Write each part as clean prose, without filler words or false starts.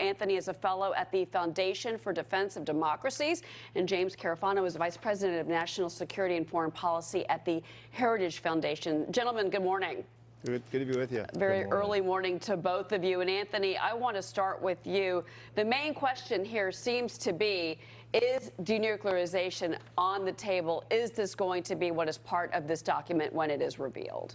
Anthony is a fellow at the Foundation for Defense of Democracies, and James Carafano is vice president of national security and foreign policy at the Heritage Foundation. Gentlemen, good morning. Good to be with you. Very early morning to both of you. And Anthony, I want to start with you. The main question here seems to be, is denuclearization on the table? Is this going to be what is part of this document when it is revealed?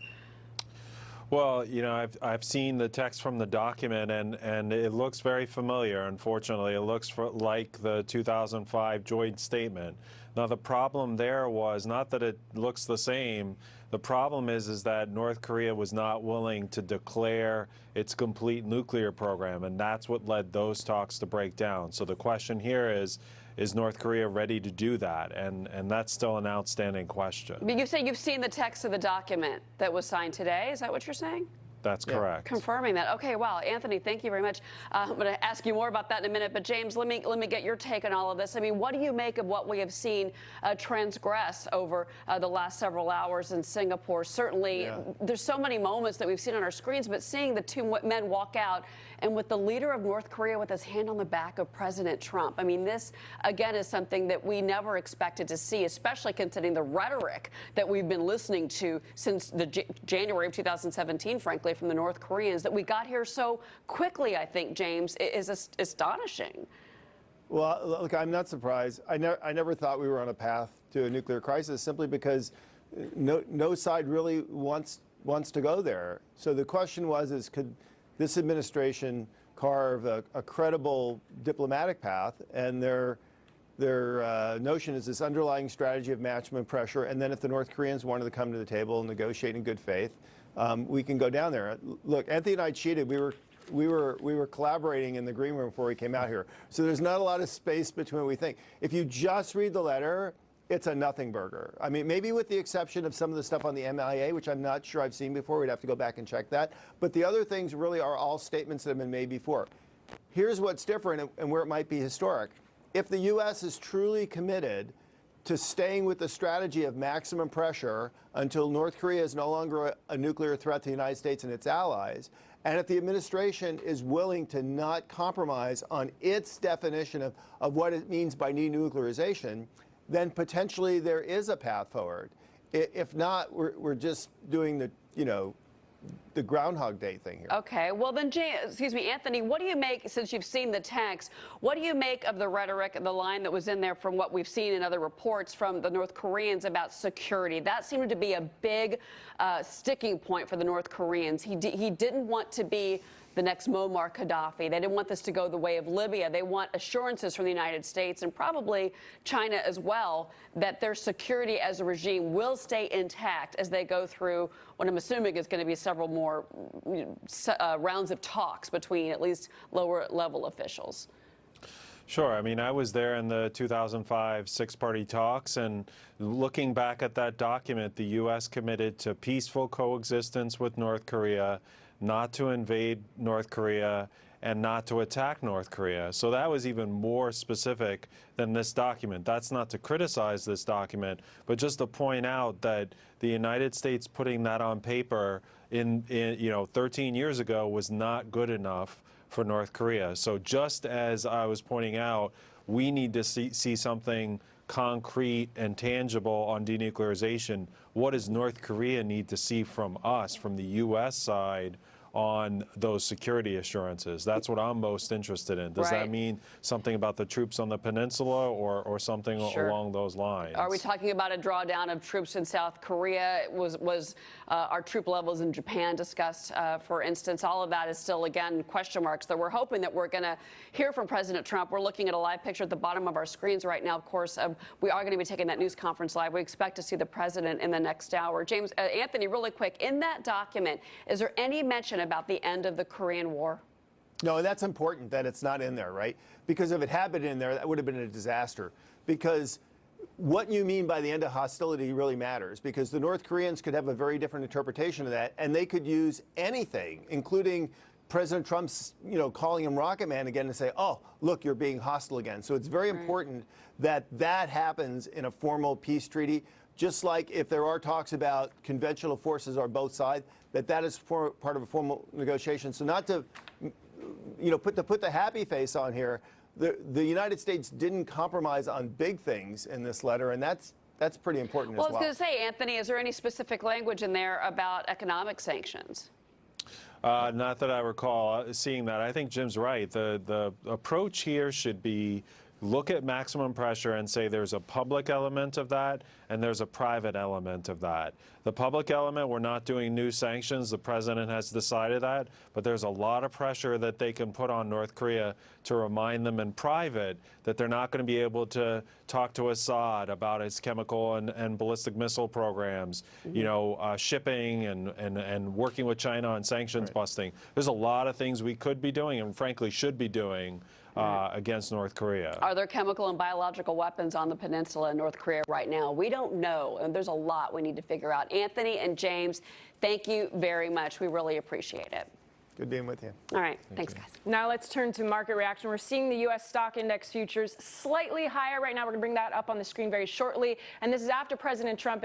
Well, you know, I've seen the text from the document, and it looks very familiar. Unfortunately, it looks like the 2005 joint statement. Now, the problem there was not that it looks the same. The problem is that North Korea was not willing to declare its complete nuclear program, and that's what led those talks to break down. So the question here is North Korea ready to do that? And that's still an outstanding question. But you say you've seen the text of the document that was signed today. Is that what you're saying? That's correct. Confirming that. Okay, wow. Anthony, thank you very much. I'm going to ask you more about that in a minute. But James, let me get your take on all of this. I mean, what do you make of what we have seen transgress over the last several hours in Singapore? Certainly, there's so many moments that we've seen on our screens, but seeing the two men walk out and with the leader of North Korea with his hand on the back of President Trump. I mean, this, again, is something that we never expected to see, especially considering the rhetoric that we've been listening to since the January of 2017, frankly, from the North Koreans. That we got here so quickly, I think, James, is astonishing. Well, look, I'm not surprised. I never thought we were on a path to a nuclear crisis simply because no side really wants to go there. So the question was, could this administration carve a credible diplomatic path? And their notion is this underlying strategy of maximum pressure. And then if the North Koreans wanted to come to the table and negotiate in good faith, we can go down there. Look, Anthony and I cheated. We were collaborating in the green room before we came out here. So there's not a lot of space between what we think. If you just read the letter, it's a nothing burger. I mean, maybe with the exception of some of the stuff on the MIA, which I'm not sure I've seen before. We'd have to go back and check that. But the other things really are all statements that have been made before. Here's what's different and where it might be historic. If the U.S. is truly committed to staying with the strategy of maximum pressure until North Korea is no longer a nuclear threat to the United States and its allies, and if the administration is willing to not compromise on its definition of what it means by denuclearization, then potentially there is a path forward. If not, we're just doing the Groundhog Day thing here. Okay, well then, Anthony, what do you make, since you've seen the text, what do you make of the rhetoric, the line that was in there from what we've seen in other reports from the North Koreans about security? That seemed to be a big sticking point for the North Koreans. He didn't want to be the next Muammar Gaddafi. They didn't want this to go the way of Libya. They want assurances from the United States and probably China as well that their security as a regime will stay intact as they go through what I'm assuming is going to be several more rounds of talks between at least lower level officials. Sure. I mean, I was there in the 2005 six-party talks, and looking back at that document, the U.S. committed to peaceful coexistence with North Korea, not to invade North Korea, and not to attack North Korea. So that was even more specific than this document. That's not to criticize this document, but just to point out that the United States putting that on paper in 13 years ago was not good enough for North Korea. So just as I was pointing out, we need to see something concrete and tangible on denuclearization. What does North Korea need to see from us, from the U.S. side, on those security assurances? That's what I'm most interested in. Does that mean something about the troops on the peninsula or something along those lines? Are we talking about a drawdown of troops in South Korea? Was our troop levels in Japan discussed, for instance? All of that is still, again, question marks that we're hoping that we're going to hear from President Trump. We're looking at a live picture at the bottom of our screens right now. Of course, we are going to be taking that news conference live. We expect to see the president in the next hour. James, Anthony, really quick, in that document, is there any mention about the end of the Korean War? No, and that's important that it's not in there, right? Because if it had been in there, that would have been a disaster. Because what you mean by the end of hostility really matters, because the North Koreans could have a very different interpretation of that, and they could use anything, including President Trump's, calling him Rocket Man again to say, oh, look, you're being hostile again. So it's very important that that happens in a formal peace treaty, just like if there are talks about conventional forces on both sides, that is part of a formal negotiation. So not to put the happy face on here, the United States didn't compromise on big things in this letter, and that's pretty important well, as well. I was going to say, Anthony, is there any specific language in there about economic sanctions? Not that I recall seeing that. I think Jim's right. The approach here should be look at maximum pressure and say there's a public element of that and there's a private element of that. The public element, we're not doing new sanctions. The president has decided that. But there's a lot of pressure that they can put on North Korea to remind them in private that they're not going to be able to talk to Assad about its chemical and ballistic missile programs, shipping and working with China on sanctions busting. There's a lot of things we could be doing and frankly should be doing against North Korea. Are there chemical and biological weapons on the peninsula in North Korea right now? We don't know, and there's a lot we need to figure out. Anthony and James, thank you very much. We really appreciate it. Good being with you. All right. Thanks, guys. Now let's turn to market reaction. We're seeing the U.S. stock index futures slightly higher right now. We're going to bring that up on the screen very shortly. And this is after President Trump